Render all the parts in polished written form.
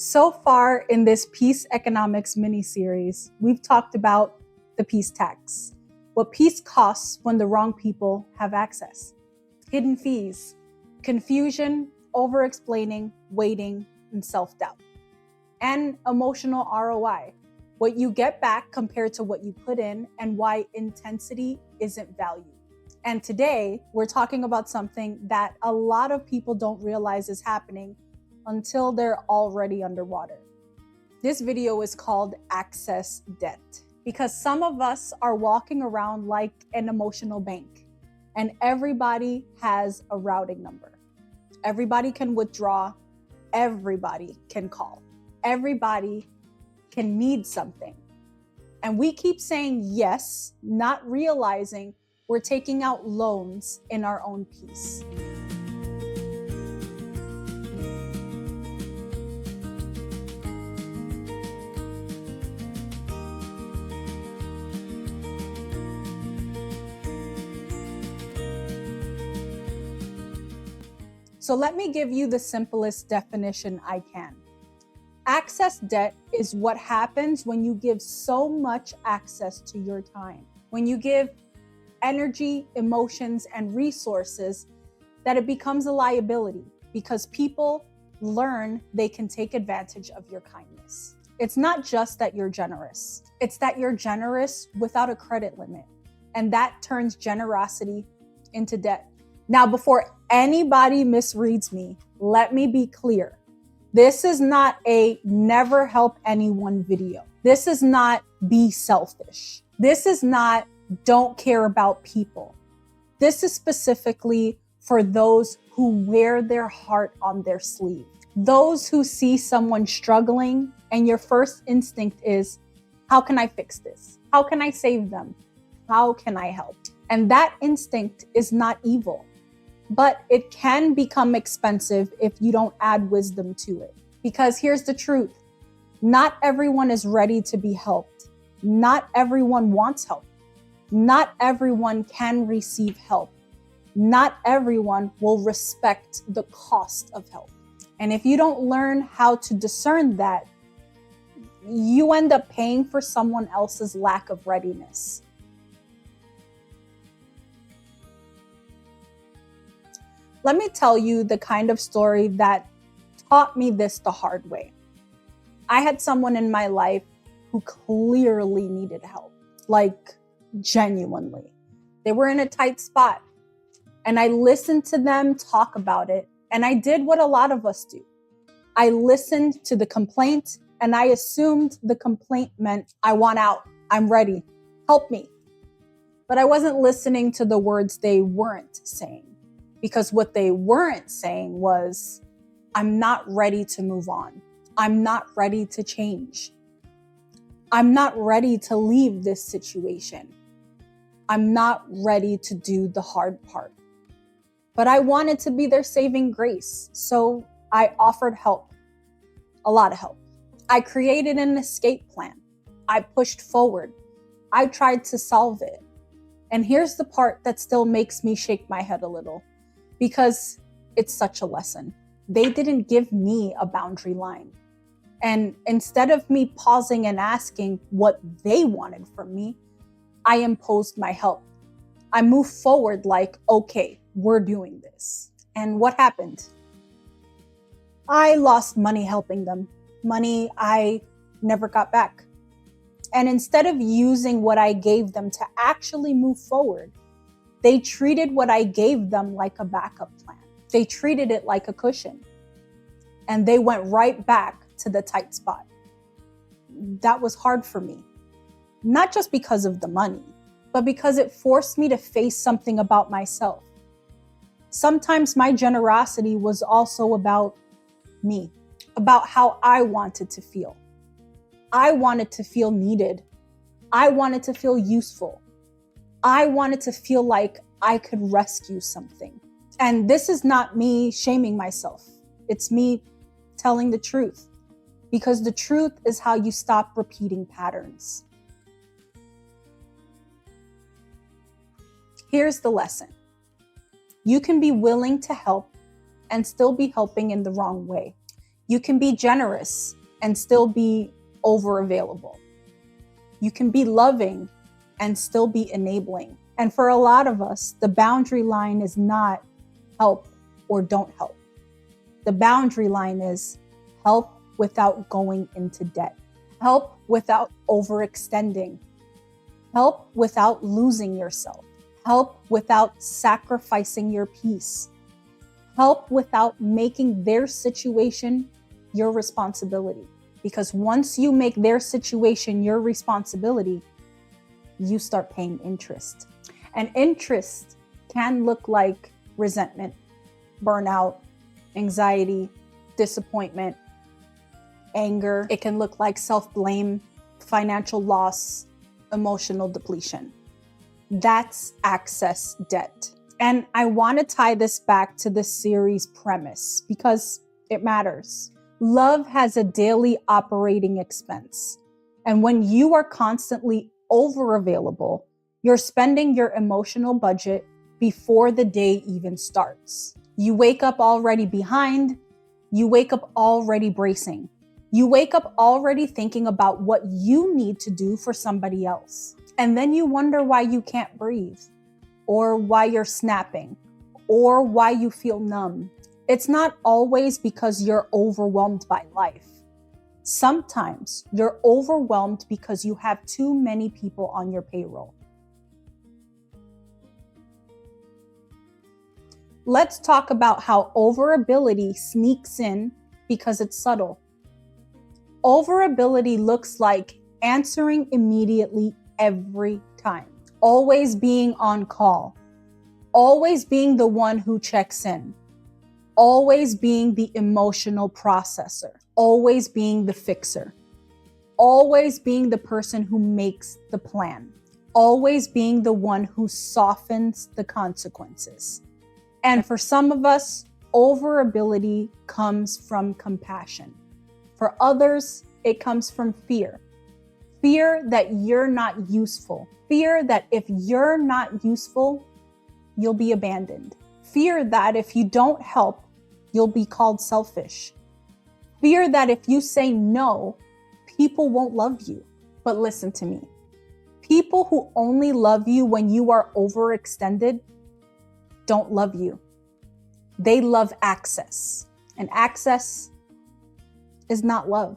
So far in this peace economics mini-series, we've talked about the peace tax, what peace costs when the wrong people have access, hidden fees, confusion, over-explaining, waiting, and self-doubt, and emotional ROI, what you get back compared to what you put in and why intensity isn't valued. And today, we're talking about something that a lot of people don't realize is happening until they're already underwater. This video is called Access Debt, because some of us are walking around like an emotional bank, and everybody has a routing number. Everybody can withdraw, everybody can call, everybody can need something. And we keep saying yes, not realizing we're taking out loans in our own peace. So let me give you the simplest definition I can. Access debt is what happens when you give so much access to your time. When you give energy, emotions, and resources that it becomes a liability because people learn they can take advantage of your kindness. It's not just that you're generous. It's that you're generous without a credit limit. And that turns generosity into debt. Now, before anybody misreads me, let me be clear. This is not a never help anyone video. This is not be selfish. This is not don't care about people. This is specifically for those who wear their heart on their sleeve. Those who see someone struggling and your first instinct is, how can I fix this? How can I save them? How can I help? And that instinct is not evil. But it can become expensive if you don't add wisdom to it. Because here's the truth. Not everyone is ready to be helped. Not everyone wants help. Not everyone can receive help. Not everyone will respect the cost of help. And if you don't learn how to discern that, you end up paying for someone else's lack of readiness. Let me tell you the kind of story that taught me this the hard way. I had someone in my life who clearly needed help, like genuinely. They were in a tight spot, and I listened to them talk about it, and I did what a lot of us do. I listened to the complaint, and I assumed the complaint meant, I want out, I'm ready, help me. But I wasn't listening to the words they weren't saying. Because what they weren't saying was, I'm not ready to move on. I'm not ready to change. I'm not ready to leave this situation. I'm not ready to do the hard part. But I wanted to be their saving grace, so I offered help, a lot of help. I created an escape plan. I pushed forward. I tried to solve it. And here's the part that still makes me shake my head a little. Because it's such a lesson. They didn't give me a boundary line. And instead of me pausing and asking what they wanted from me, I imposed my help. I moved forward like, okay, we're doing this. And what happened? I lost money helping them. Money I never got back. And instead of using what I gave them to actually move forward, they treated what I gave them like a backup plan. They treated it like a cushion. And they went right back to the tight spot. That was hard for me. Not just because of the money, but because it forced me to face something about myself. Sometimes my generosity was also about me, about how I wanted to feel. I wanted to feel needed. I wanted to feel useful. I wanted to feel like I could rescue something. And this is not me shaming myself. It's me telling the truth. Because the truth is how you stop repeating patterns. Here's the lesson. You can be willing to help and still be helping in the wrong way. You can be generous and still be over-available. You can be loving and still be enabling. And for a lot of us, the boundary line is not help or don't help. The boundary line is help without going into debt, help without overextending, help without losing yourself, help without sacrificing your peace, help without making their situation your responsibility. Because once you make their situation your responsibility, you start paying interest. And interest can look like resentment, burnout, anxiety, disappointment, anger. It can look like self-blame, financial loss, emotional depletion. That's access debt. And I want to tie this back to the series premise because it matters. Love has a daily operating expense. And when you are constantly over-available, you're spending your emotional budget before the day even starts. You wake up already behind. You wake up already bracing. You wake up already thinking about what you need to do for somebody else. And then you wonder why you can't breathe, or why you're snapping, or why you feel numb. It's not always because you're overwhelmed by life. Sometimes you're overwhelmed because you have too many people on your payroll. Let's talk about how overability sneaks in because it's subtle. Overability looks like answering immediately every time, always being on call, always being the one who checks in, always being the emotional processor, always being the fixer, always being the person who makes the plan, always being the one who softens the consequences. And for some of us, overability comes from compassion. For others, it comes from fear. Fear that you're not useful. Fear that if you're not useful, you'll be abandoned. Fear that if you don't help, you'll be called selfish. Fear that if you say no, people won't love you. But listen to me. People who only love you when you are overextended don't love you. They love access. And access is not love.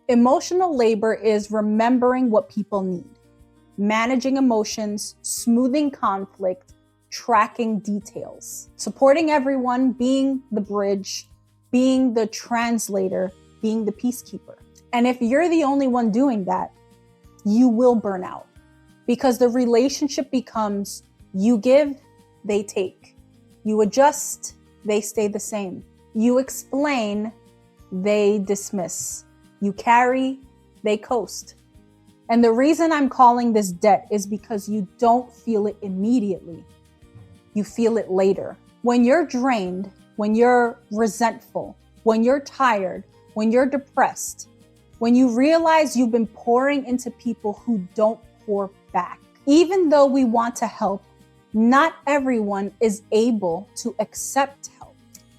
Emotional labor is remembering what people need, managing emotions, smoothing conflict, tracking details, supporting everyone, being the bridge, being the translator, being the peacekeeper. And if you're the only one doing that, you will burn out because the relationship becomes you give, they take. You adjust, they stay the same. You explain, they dismiss. You carry, they coast. And the reason I'm calling this debt is because you don't feel it immediately. You feel it later. When you're drained, when you're resentful, when you're tired, when you're depressed, when you realize you've been pouring into people who don't pour back. Even though we want to help, not everyone is able to accept help.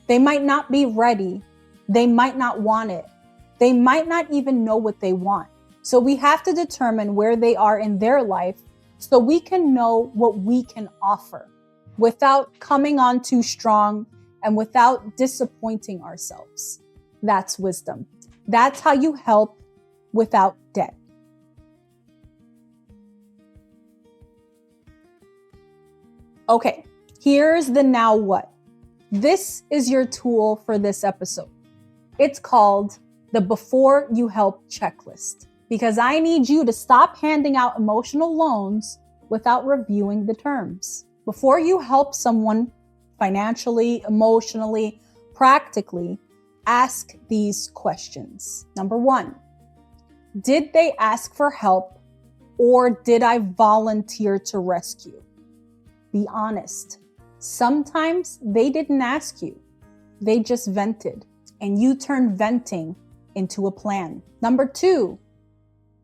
They might not be ready. They might not want it. They might not even know what they want. So we have to determine where they are in their life so we can know what we can offer without coming on too strong and without disappointing ourselves. That's wisdom. That's how you help without debt. Okay, here's the now what. This is your tool for this episode. It's called the Before You Help checklist, because I need you to stop handing out emotional loans without reviewing the terms. Before you help someone financially, emotionally, practically, ask these questions. Number 1, did they ask for help or did I volunteer to rescue? Be honest. Sometimes they didn't ask you. They just vented and you turned venting into a plan. Number 2,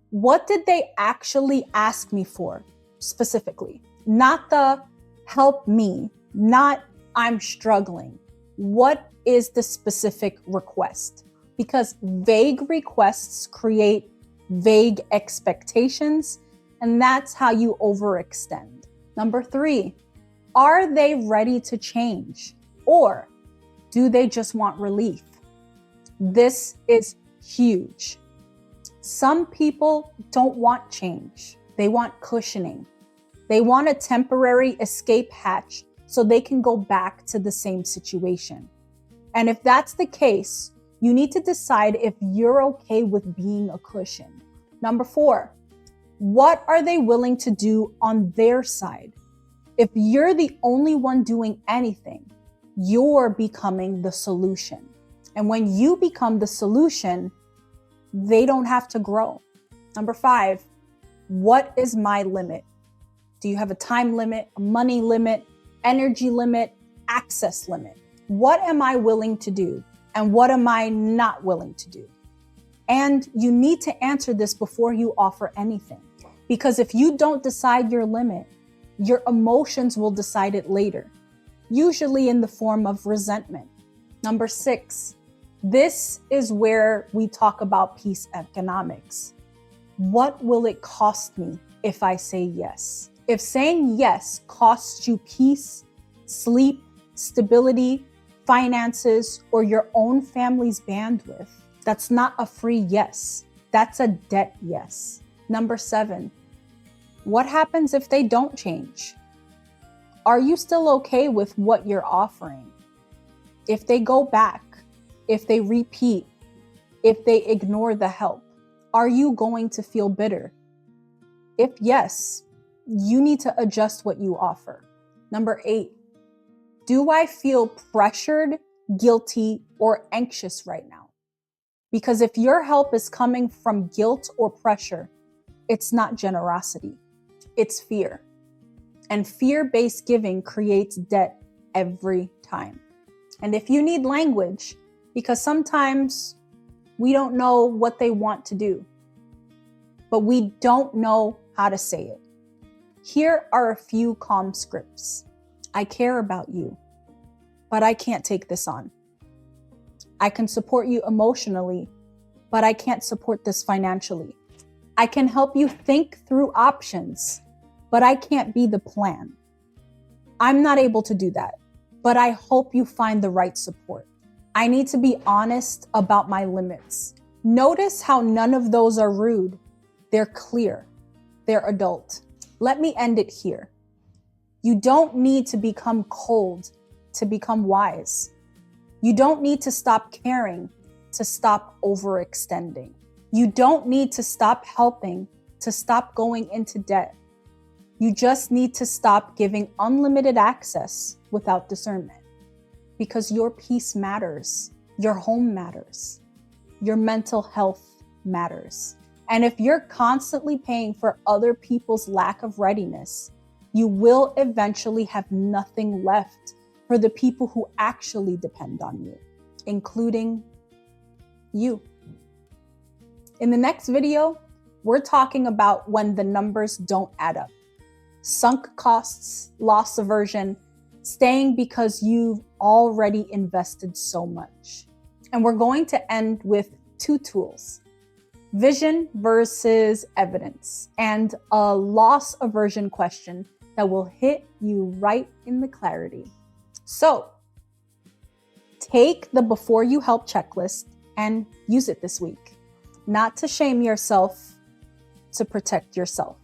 what did they actually ask me for specifically? Not the help me, not I'm struggling. What is the specific request? Because vague requests create vague expectations, and that's how you overextend. Number 3, are they ready to change, or do they just want relief? This is huge. Some people don't want change. They want cushioning. They want a temporary escape hatch so they can go back to the same situation. And if that's the case, you need to decide if you're okay with being a cushion. Number 4, what are they willing to do on their side? If you're the only one doing anything, you're becoming the solution. And when you become the solution, they don't have to grow. Number 5, what is my limit? Do you have a time limit, a money limit, energy limit, access limit? What am I willing to do? And what am I not willing to do? And you need to answer this before you offer anything. Because if you don't decide your limit, your emotions will decide it later, usually in the form of resentment. Number 6, this is where we talk about peace economics. What will it cost me if I say yes? If saying yes costs you peace, sleep, stability, finances, or your own family's bandwidth, that's not a free yes. That's a debt yes. Number 7, what happens if they don't change? Are you still okay with what you're offering? If they go back, if they repeat, if they ignore the help, are you going to feel bitter? If yes, you need to adjust what you offer. Number 8, do I feel pressured, guilty, or anxious right now? Because if your help is coming from guilt or pressure, it's not generosity, it's fear. And fear-based giving creates debt every time. And if you need language, because sometimes we don't know what they want to do, but we don't know how to say it. Here are a few calm scripts. I care about you, but I can't take this on. I can support you emotionally, but I can't support this financially. I can help you think through options, but I can't be the plan. I'm not able to do that, but I hope you find the right support. I need to be honest about my limits. Notice how none of those are rude. They're clear. They're adult. Let me end it here. You don't need to become cold to become wise. You don't need to stop caring to stop overextending. You don't need to stop helping to stop going into debt. You just need to stop giving unlimited access without discernment. Because your peace matters, your home matters, your mental health matters. And if you're constantly paying for other people's lack of readiness, you will eventually have nothing left for the people who actually depend on you, including you. In the next video, we're talking about when the numbers don't add up. Sunk costs, loss aversion, staying because you've already invested so much. And we're going to end with 2 tools: vision versus evidence, and a loss aversion question that will hit you right in the clarity. So take the before you help checklist and use it this week. Not to shame yourself, to protect yourself.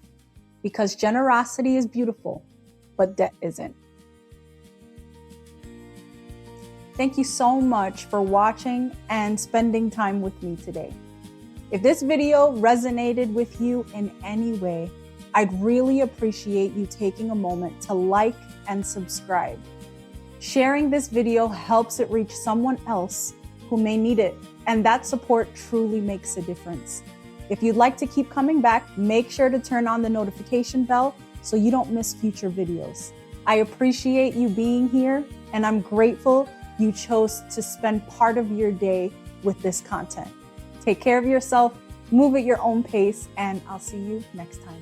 Because generosity is beautiful, but debt isn't. Thank you so much for watching and spending time with me today. If this video resonated with you in any way, I'd really appreciate you taking a moment to like and subscribe. Sharing this video helps it reach someone else who may need it, and that support truly makes a difference. If you'd like to keep coming back, make sure to turn on the notification bell so you don't miss future videos. I appreciate you being here, and I'm grateful you chose to spend part of your day with this content. Take care of yourself, move at your own pace, and I'll see you next time.